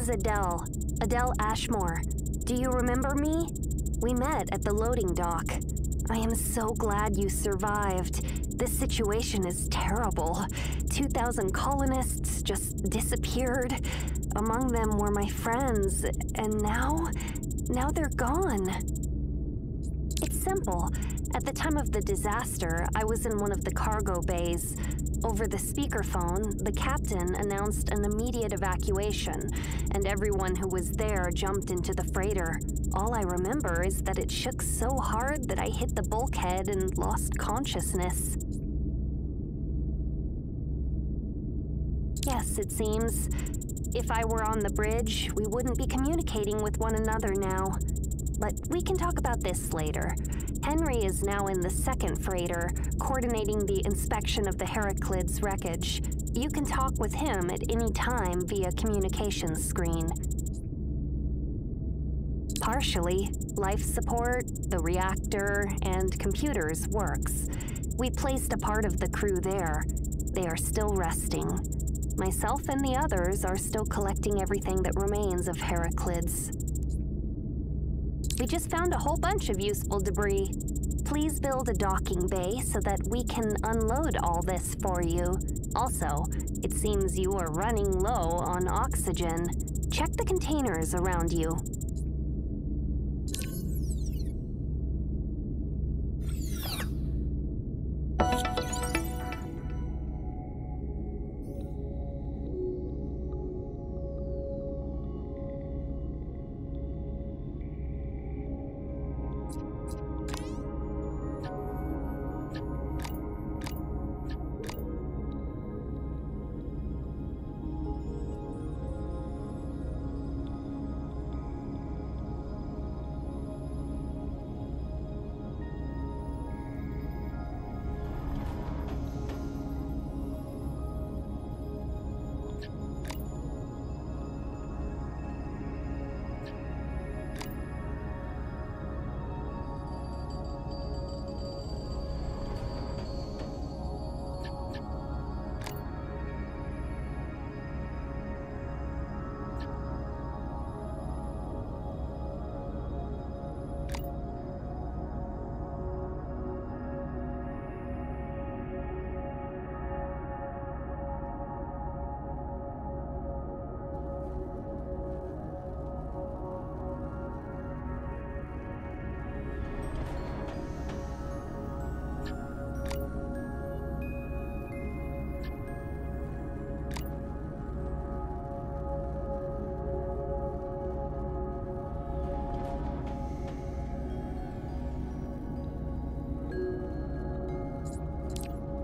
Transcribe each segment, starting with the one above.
is Adele. Adele Ashmore. Do you remember me? We met at the loading dock. I am so glad you survived. This situation is terrible. 2,000 colonists just disappeared. Among them were my friends, and now they're gone. It's simple. At the time of the disaster, I was in one of the cargo bays. Over the speakerphone, the captain announced an immediate evacuation, and everyone who was there jumped into the freighter. All I remember is that it shook so hard that I hit the bulkhead and lost consciousness. Yes, it seems. If I were on the bridge, we wouldn't be communicating with one another now. But we can talk about this later. Henry is now in the second freighter, coordinating the inspection of the Heraclids wreckage. You can talk with him at any time via communications screen. Partially, life support, the reactor, and computers works. We placed a part of the crew there. They are still resting. Myself and the others are still collecting everything that remains of Heraclids. We just found a whole bunch of useful debris. Please build a docking bay so that we can unload all this for you. Also, it seems you are running low on oxygen. Check the containers around you.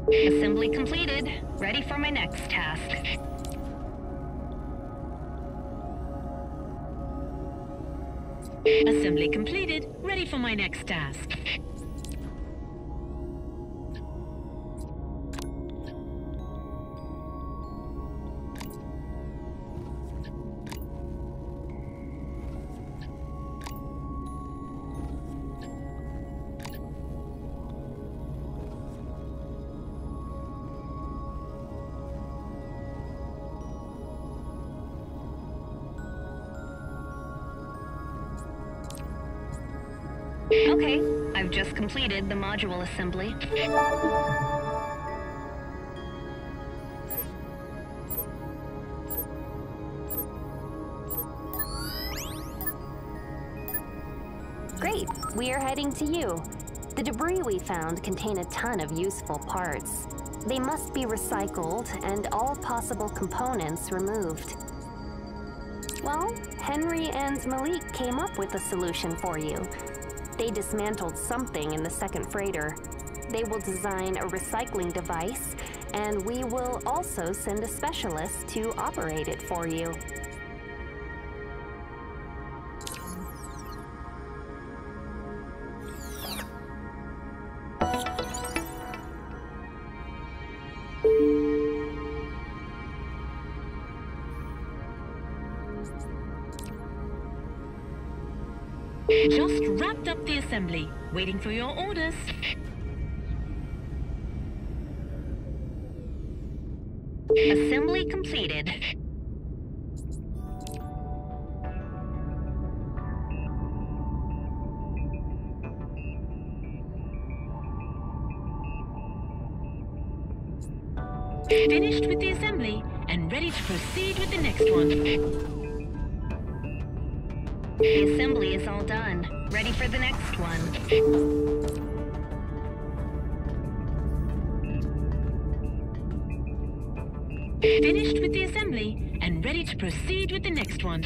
Assembly completed. Ready for my next task. Assembly completed. Ready for my next task. Okay, I've just completed the module assembly. Great, we are heading to you. The debris we found contain a ton of useful parts. They must be recycled and all possible components removed. Well, Henry and Malik came up with a solution for you. They dismantled something in the second freighter. They will design a recycling device, and we will also send a specialist to operate it for you. Just wrapped up the assembly. Waiting for your orders. Assembly completed. Finished with the assembly and ready to proceed with the next one. The assembly is all done. Ready for the next one. Finished with the assembly and ready to proceed with the next one.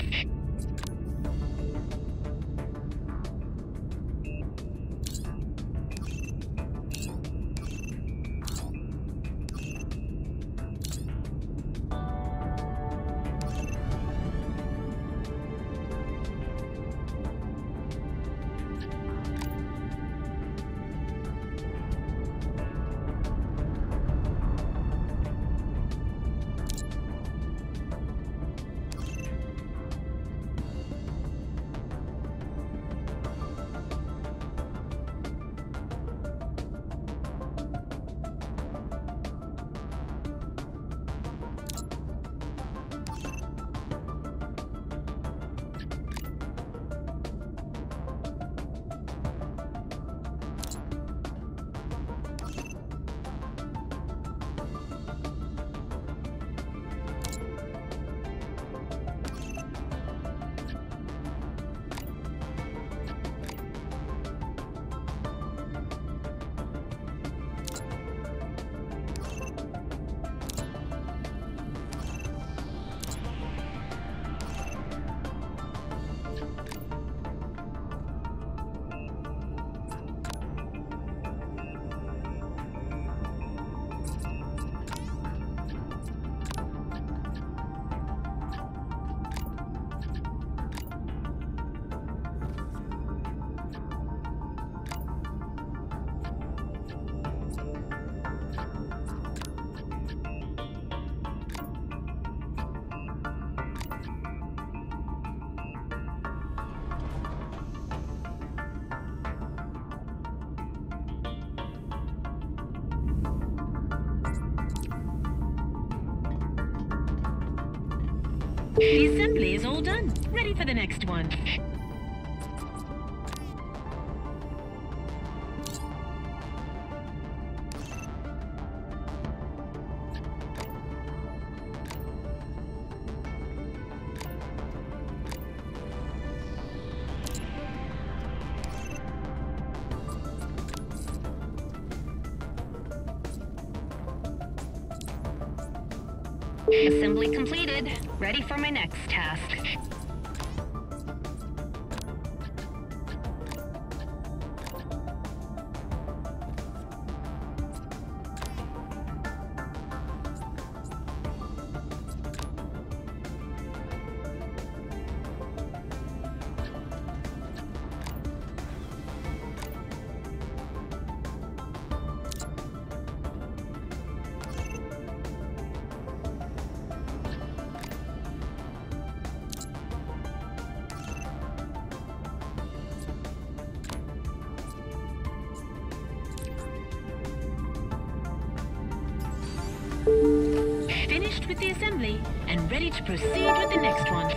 The assembly is all done. Ready for the next one. Assembly completed. Ready for my next task. Finished with the assembly and ready to proceed with the next one.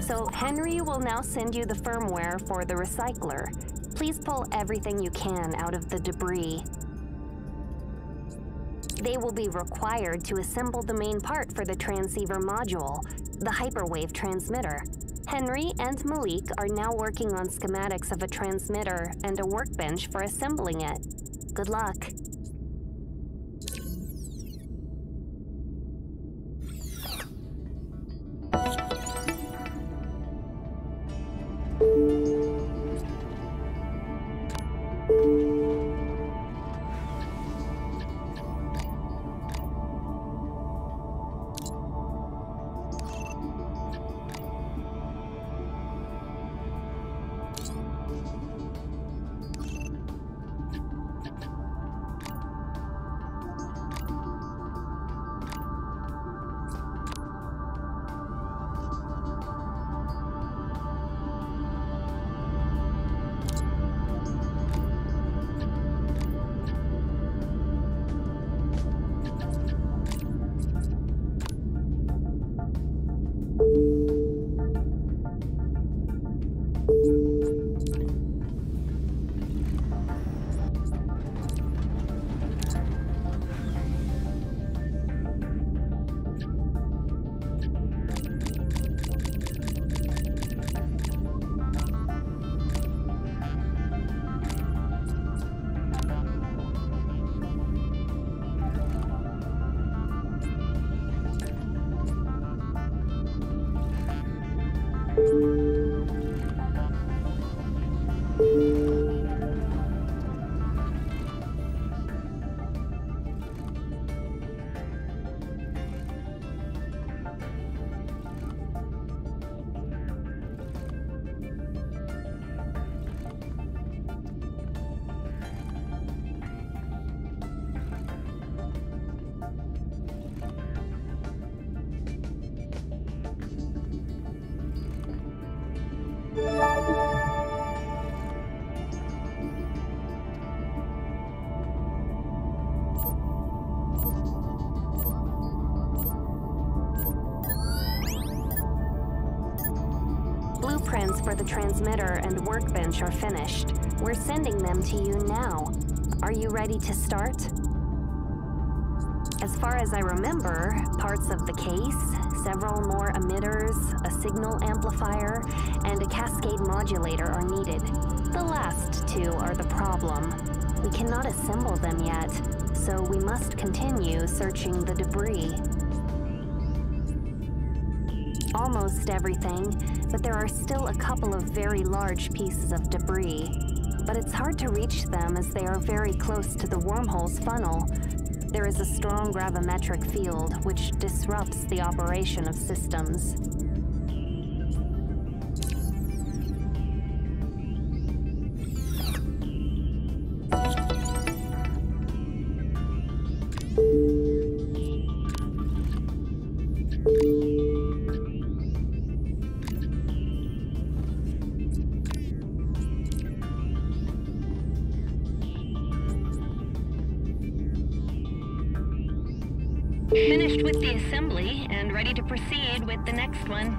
So Henry will now send you the firmware for the recycler. Please pull everything you can out of the debris. They will be required to assemble the main part for the transceiver module, the hyperwave transmitter. Henry and Malik are now working on schematics of a transmitter and a workbench for assembling it. Good luck. blueprints for the transmitter and workbench are finished. We're sending them to you now. Are you ready to start? As far as I remember, parts of the case, several more emitters, a signal amplifier, and a cascade modulator are needed. The last two are the problem. We cannot assemble them yet, so we must continue searching the debris. Almost everything, but there are still a couple of very large pieces of debris. But it's hard to reach them as they are very close to the wormhole's funnel. There is a strong gravimetric field which disrupts the operation of systems. Finished with the assembly and ready to proceed with the next one.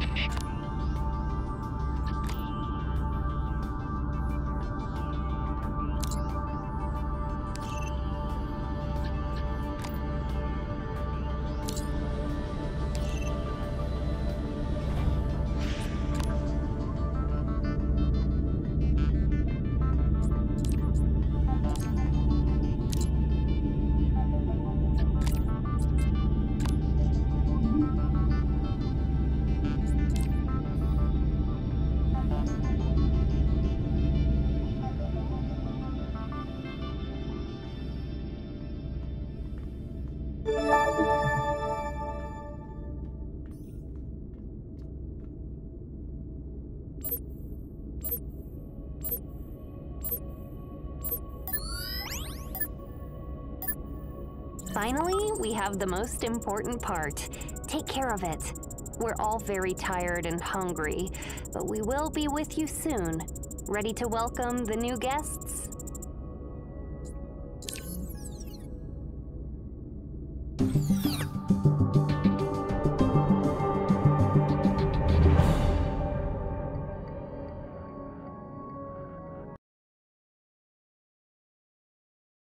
Finally, we have the most important part. Take care of it. We're all very tired and hungry, but we will be with you soon. Ready to welcome the new guests?